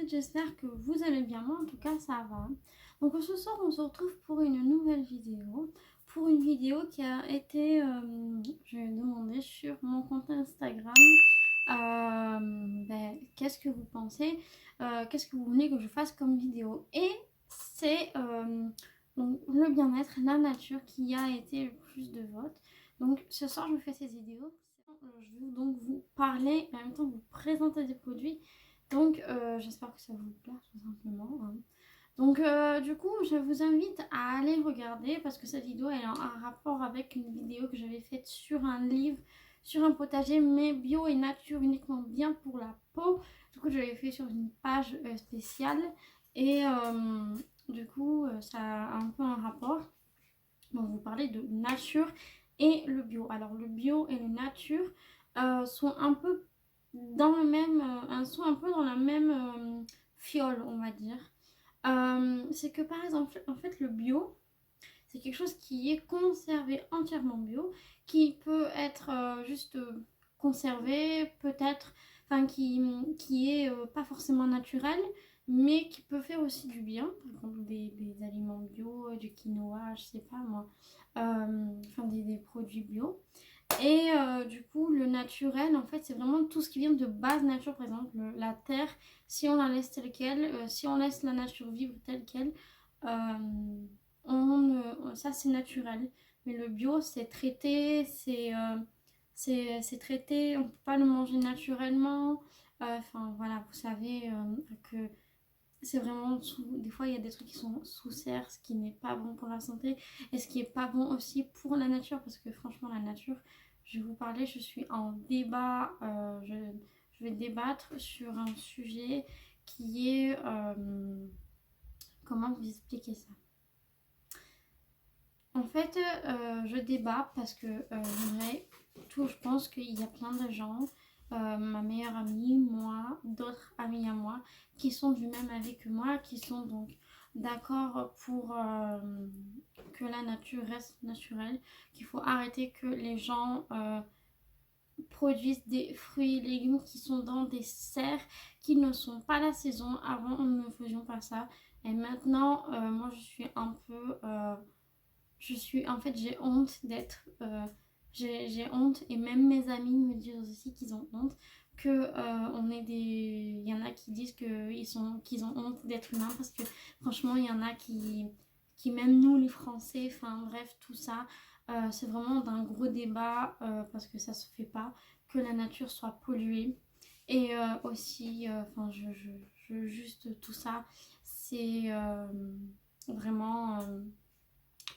j'espère que vous allez bien. Moi, en tout cas, ça va. Donc, ce soir, on se retrouve pour une nouvelle vidéo. Pour une vidéo qui a été, je vais demander sur mon compte Instagram. Qu'est-ce que vous pensez? Qu'est-ce que vous voulez que je fasse comme vidéo? Et c'est donc, le bien-être, la nature qui a été le plus de votes. Donc, ce soir, je fais ces vidéos. Je vais donc vous parler, en même temps vous présenter des produits. Donc j'espère que ça vous plaît tout simplement, hein. Donc du coup je vous invite à aller regarder parce que cette vidéo elle a un rapport avec une vidéo que j'avais faite sur un livre, sur un potager mais bio et nature uniquement bien pour la peau. Du coup je l'avais fait sur une page spéciale et du coup ça a un peu un rapport. Donc vous parlez de nature et le bio. Alors le bio et le nature sont un peu dans le même, sont un peu dans la même fiole, on va dire. C'est que par exemple, en fait, le bio, c'est quelque chose qui est conservé entièrement bio, qui peut être juste conservé, peut-être, enfin qui est pas forcément naturel, mais qui peut faire aussi du bien. Par exemple, des aliments bio, du quinoa, je sais pas moi, enfin des produits bio. Et du coup, le naturel, en fait, c'est vraiment tout ce qui vient de base nature. Par exemple, la terre, si on la laisse telle qu'elle, si on laisse la nature vivre telle qu'elle, ça c'est naturel. Mais le bio, c'est traité, c'est traité, on ne peut pas le manger naturellement. Enfin voilà, vous savez que c'est vraiment des fois il y a des trucs qui sont sous serre, ce qui n'est pas bon pour la santé et ce qui est pas bon aussi pour la nature parce que franchement la nature, je vais vous parler, je suis en débat, je vais débattre sur un sujet qui est comment vous expliquer ça. En fait, je débat parce que je pense qu'il y a plein de gens, ma meilleure amie, moi, d'autres amis à moi, qui sont du même avis que moi, qui sont donc d'accord pour que la nature reste naturelle, qu'il faut arrêter que les gens produisent des fruits et légumes qui sont dans des serres qui ne sont pas la saison. Avant, nous ne faisions pas ça. Et maintenant, moi, je suis un peu... en fait, j'ai honte d'être... j'ai honte et même mes amis me disent aussi qu'ils ont honte que on est des... Il y en a qui disent qu'ils ont honte d'être humains parce que franchement, il y en a qui même nous les Français, enfin bref, tout ça, c'est vraiment d'un gros débat parce que ça se fait pas que la nature soit polluée. Et aussi, enfin, juste tout ça, c'est vraiment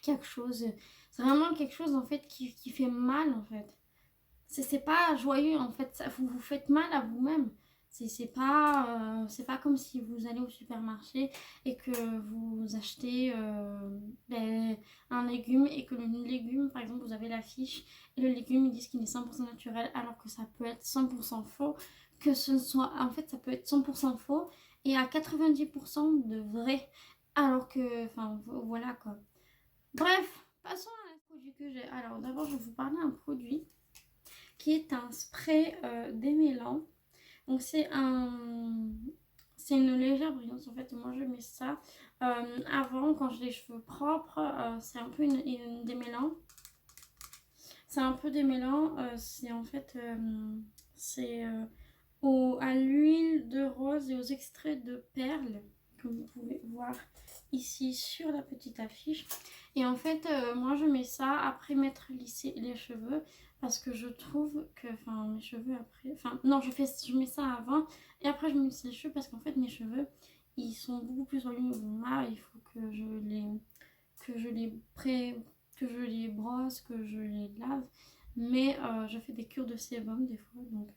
quelque chose, c'est vraiment quelque chose en fait qui fait mal en fait. C'est pas joyeux en fait, ça, vous vous faites mal à vous-même. C'est pas comme si vous allez au supermarché et que vous achetez un légume et que le légume, par exemple, vous avez la fiche et le légume, ils disent qu'il est 100% naturel alors que ça peut être 100% faux. Que ce soit, en fait, ça peut être 100% faux et à 90% de vrai. Alors que, enfin, voilà quoi. Bref, passons à la produit que j'ai. Alors d'abord, je vais vous parler d'un produit qui est un spray démêlant. Donc c'est une légère brillance en fait. Moi je mets ça avant quand j'ai les cheveux propres. C'est un peu une démêlant. C'est un peu démêlant. C'est en fait c'est à l'huile de rose et aux extraits de perles, comme vous pouvez voir ici sur la petite affiche. Et en fait, moi je mets ça après m'être lissé les cheveux parce que je trouve que, enfin, mes cheveux après, enfin, non, je mets ça avant et après je me lisse les cheveux parce qu'en fait, mes cheveux ils sont beaucoup plus volumineux. Il faut que je les que je les brosse, que je les lave. Mais je fais des cures de sébum des fois, donc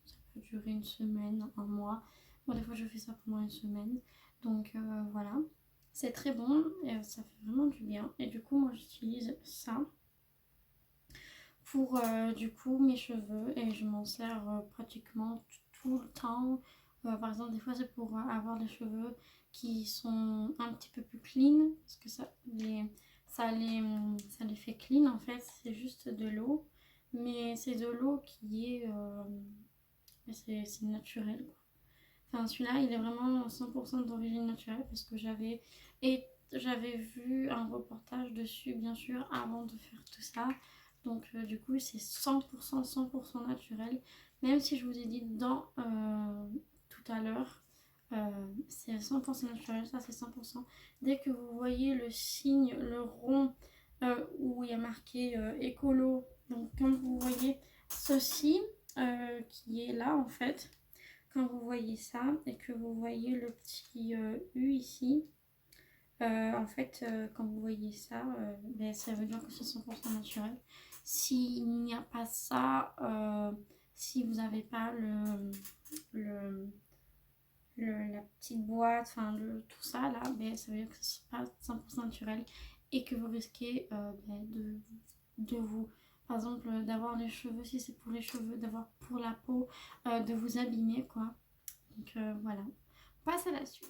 ça peut durer une semaine, un mois. Bon, des fois je fais ça pendant une semaine. Donc voilà, c'est très bon et ça fait vraiment du bien. Et du coup, moi j'utilise ça pour du coup mes cheveux et je m'en sers pratiquement tout le temps. Par exemple, des fois c'est pour avoir des cheveux qui sont un petit peu plus clean parce que ça les fait clean en fait. C'est juste de l'eau, mais c'est de l'eau qui est c'est naturel quoi. Enfin, celui-là, il est vraiment 100% d'origine naturelle parce que j'avais vu un reportage dessus, bien sûr, avant de faire tout ça. Donc, du coup, c'est 100% naturel. Même si je vous ai dit tout à l'heure, c'est 100% naturel, ça c'est 100%. Dès que vous voyez le signe, le rond où il y a marqué écolo, donc comme vous voyez ceci qui est là en fait, quand vous voyez ça et que vous voyez le petit U ici, en fait, quand vous voyez ça, ben, ça veut dire que c'est 100% naturel. S'il n'y a pas ça, si vous n'avez pas le, la petite boîte, enfin tout ça là, ben, ça veut dire que c'est pas 100% naturel et que vous risquez ben, de vous, par exemple, d'avoir les cheveux, si c'est pour les cheveux, d'avoir pour la peau, de vous abîmer quoi. Donc voilà, on passe à la suite.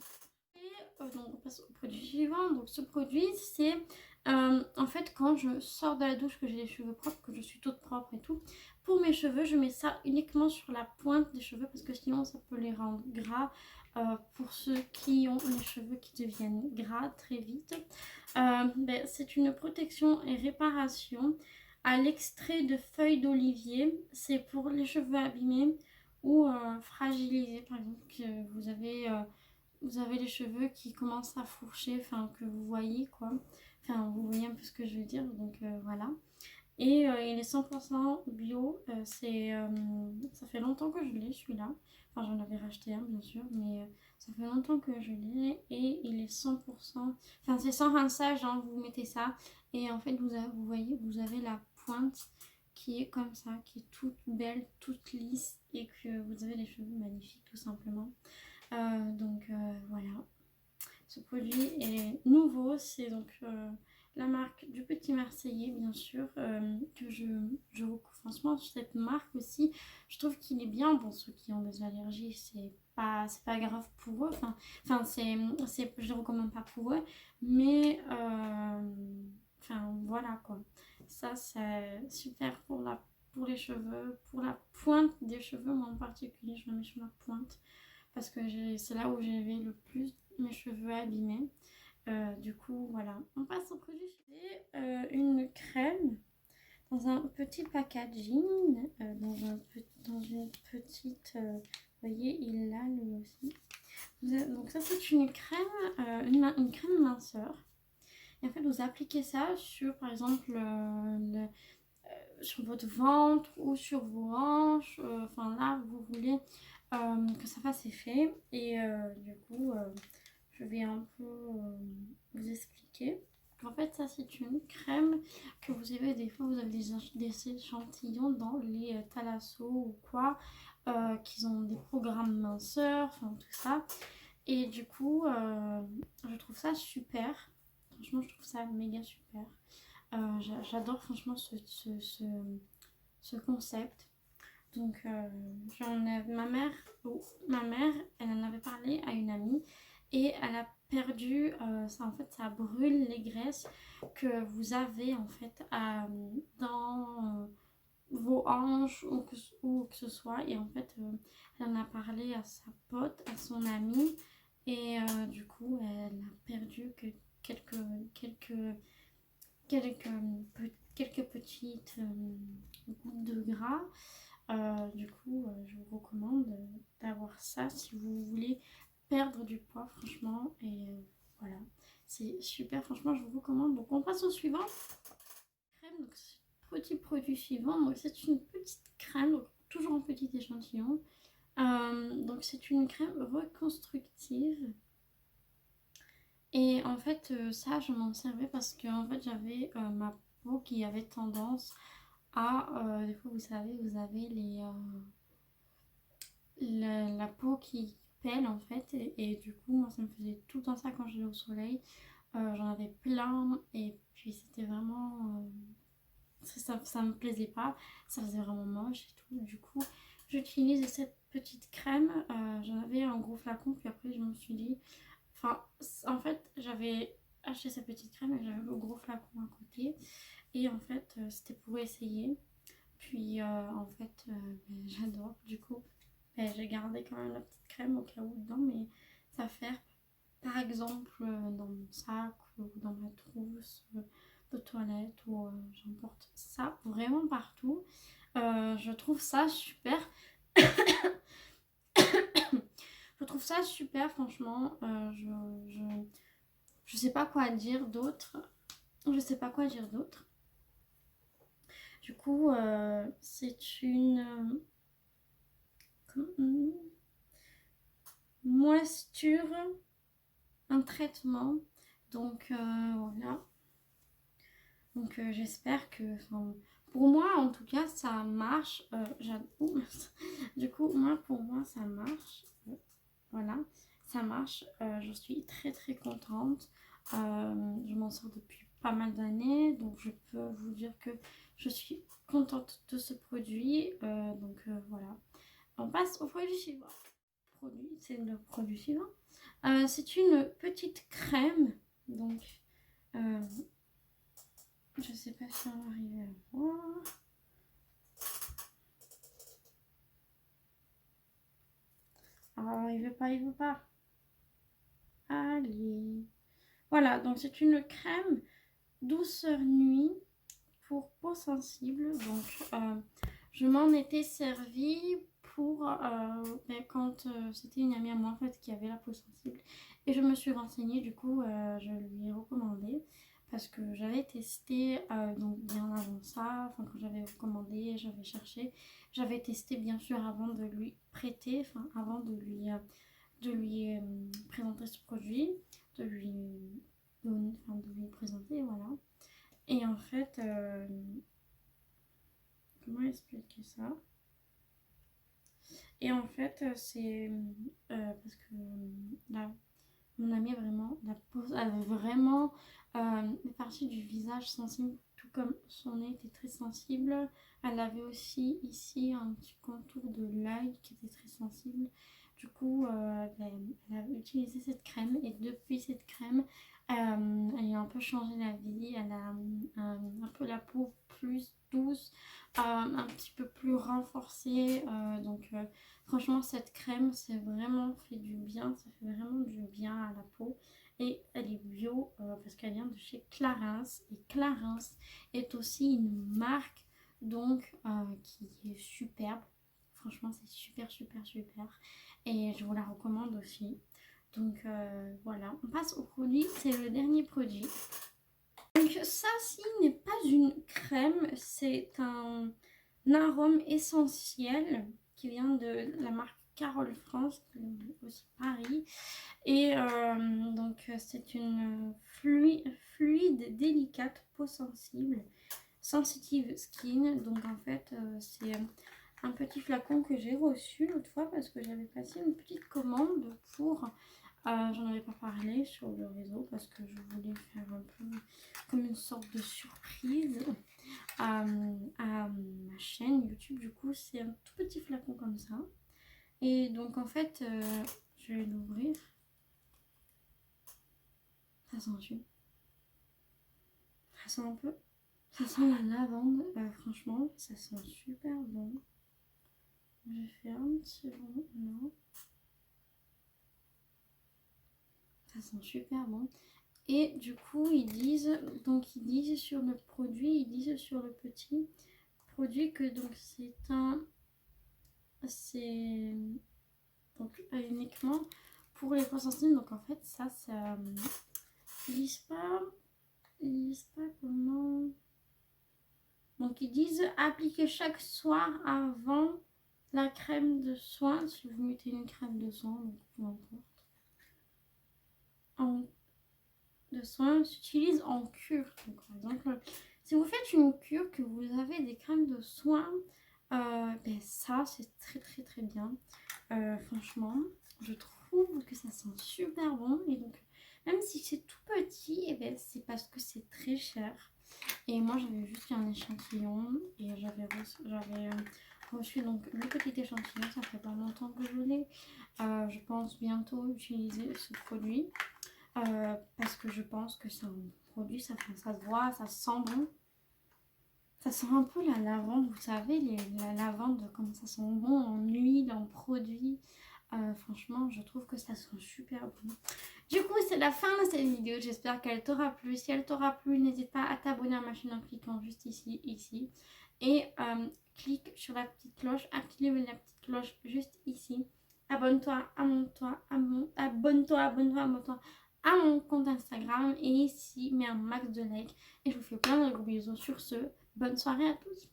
Et donc on passe au produit suivant. Donc ce produit c'est en fait quand je sors de la douche, que j'ai les cheveux propres, que je suis toute propre et tout, pour mes cheveux je mets ça uniquement sur la pointe des cheveux parce que sinon ça peut les rendre gras pour ceux qui ont les cheveux qui deviennent gras très vite. Ben, c'est une protection et réparation à l'extrait de feuilles d'olivier. C'est pour les cheveux abîmés ou fragilisés, par exemple que vous avez les cheveux qui commencent à fourcher, enfin que vous voyez quoi, enfin vous voyez un peu ce que je veux dire, donc voilà. Et il est 100% bio, ça fait longtemps que je l'ai celui-là, enfin j'en avais racheté un bien sûr, mais ça fait longtemps que je l'ai et il est 100%, enfin c'est sans rinçage, hein, vous mettez ça et en fait vous voyez, vous avez la pointe qui est comme ça, qui est toute belle, toute lisse et que vous avez les cheveux magnifiques tout simplement. Donc voilà, ce produit est nouveau, c'est donc la marque du Petit Marseillais bien sûr, que je recommande. Franchement cette marque aussi, je trouve qu'il est bien. Bon, ceux qui ont des allergies, c'est pas grave pour eux, je le recommande pas pour eux, mais enfin voilà quoi, ça c'est super pour les cheveux, pour la pointe des cheveux. Moi en particulier je le mets sur la pointe parce que c'est là où j'avais le plus mes cheveux abîmés. Du coup, voilà. On passe au produit. C'est une crème dans un petit packaging, dans une petite... vous voyez, il est là lui aussi. Donc ça, c'est une crème, une crème minceur. Et en fait, vous appliquez ça sur, par exemple, sur votre ventre ou sur vos hanches. Enfin, là, vous voulez que ça fasse effet. Et du coup, je vais un peu vous expliquer. En fait, ça, c'est une crème que vous avez, des fois, vous avez des échantillons dans les thalassos ou quoi, qui ont des programmes minceurs, enfin, tout ça. Et du coup, je trouve ça super. Franchement, je trouve ça méga super. J'adore franchement ce concept. Donc, ma mère, elle en avait parlé à une amie et elle a perdu, ça en fait, ça brûle les graisses que vous avez en fait dans vos hanches ou que ce soit. Et en fait, elle en a parlé à sa pote, à son amie et du coup, elle a perdu que quelques, quelques quelques, quelques petites gouttes de gras. Du coup, je vous recommande d'avoir ça si vous voulez perdre du poids, franchement. Et voilà, c'est super, franchement, je vous recommande. Donc, on passe au suivant. Crème, donc, petit produit suivant. Donc, c'est une petite crème, donc, toujours en petit échantillon. Donc, c'est une crème reconstructive. Et en fait, ça, je m'en servais parce que en fait, j'avais ma peau qui avait tendance à... des fois, vous savez, vous avez la peau qui pèle en fait. Et du coup, moi, ça me faisait tout le temps ça quand j'allais au soleil. J'en avais plein et puis c'était vraiment... ça me plaisait pas. Ça faisait vraiment moche et tout. Du coup, j'utilise cette petite crème. J'en avais un gros flacon, puis après, je me suis dit... Enfin, en fait, j'avais acheté cette petite crème et j'avais le gros flacon à côté. Et en fait, c'était pour essayer. Puis, en fait, ben, j'adore. Du coup, Et j'ai gardé quand même la petite crème au cas où dedans, mais ça va faire par exemple dans mon sac ou dans ma trousse de toilette ou j'emporte ça vraiment partout. Je trouve ça super. Je trouve ça super, franchement. Je sais pas quoi dire d'autre. Je sais pas quoi dire d'autre. Du coup, c'est une moisture, un traitement. Donc voilà. Donc j'espère que, enfin, pour moi en tout cas ça marche. Du coup moi pour moi ça marche. Voilà, ça marche. Je suis très très contente. Je m'en sors depuis pas mal d'années, donc je peux vous dire que je suis contente de ce produit. Voilà. On passe au produit suivant. C'est le produit suivant. C'est une petite crème. Donc, je sais pas si on va arriver à voir. Ah, il veut pas, il veut pas. Allez. Voilà, donc c'est une crème douceur nuit pour peau sensible. Donc, je m'en étais servie pour quand c'était une amie à moi en fait qui avait la peau sensible. Et je me suis renseignée, du coup, je lui ai recommandé. Parce que j'avais testé, donc bien avant ça, enfin quand j'avais recommandé, j'avais cherché, j'avais testé bien sûr avant de lui prêter, enfin avant de lui présenter ce produit, de lui donner, enfin de lui présenter, voilà. Et en fait, comment expliquer ça? Et en fait, c'est parce que là, mon amie vraiment, la peau, elle avait vraiment une partie du visage sensible, tout comme son nez était très sensible. Elle avait aussi ici un petit contour de l'œil qui était très sensible. Du coup, elle a utilisé cette crème et depuis cette crème, elle a un peu changé la vie. Elle a un peu la peau plus douce, un petit peu plus renforcée. Franchement, cette crème, c'est vraiment fait du bien. Ça fait vraiment du bien à la peau. Et elle est bio parce qu'elle vient de chez Clarins. Et Clarins est aussi une marque donc qui est superbe. Franchement, c'est super, super, super. Et je vous la recommande aussi. Donc voilà, on passe au produit. C'est le dernier produit. Donc ça, ci n'est pas une crème, c'est un arôme essentiel qui vient de la marque Carole France, aussi Paris. Et c'est une fluide délicate peau sensible, sensitive skin. Donc en fait c'est un petit flacon que j'ai reçu l'autre fois parce que j'avais passé une petite commande pour... j'en avais pas parlé sur le réseau parce que je voulais faire un peu comme une sorte de surprise à ma chaîne YouTube. Du coup, c'est un tout petit flacon comme ça. Et donc, en fait, je vais l'ouvrir. Ça sent Ça sent un peu. Ça sent la lavande. Franchement, ça sent super bon. Je fais un petit rond là. Ça sent super bon. Et du coup, ils disent sur le produit, ils disent sur le petit produit que donc c'est donc uniquement pour les peaux sensibles. Donc en fait, ça ils disent pas comment. Donc ils disent appliquer chaque soir avant la crème de soin. Si vous mettez une crème de soin, donc peu importe. De soins s'utilise en cure. Donc, par exemple, si vous faites une cure, que vous avez des crèmes de soins, ça c'est très très très bien. Franchement, je trouve que ça sent super bon. Et donc, même si c'est tout petit, c'est parce que c'est très cher. Et moi j'avais juste un échantillon et j'avais reçu donc le petit échantillon. Ça fait pas longtemps que je l'ai. Je pense bientôt utiliser ce produit. Parce que je pense que c'est un produit, ça se voit, ça sent bon. Ça sent un peu la lavande, vous savez, la lavande, comme ça sent bon en huile, en produit. Franchement, je trouve que ça sent super bon. Du coup, c'est la fin de cette vidéo. J'espère qu'elle t'aura plu. Si elle t'aura plu, n'hésite pas à t'abonner à ma chaîne en cliquant juste ici. Et clique sur la petite cloche, active la petite cloche juste ici. Abonne-toi à abonne-toi à mon compte Instagram. Et ici, mets un max de likes. Et je vous fais plein de gros bisous sur ce. Bonne soirée à tous.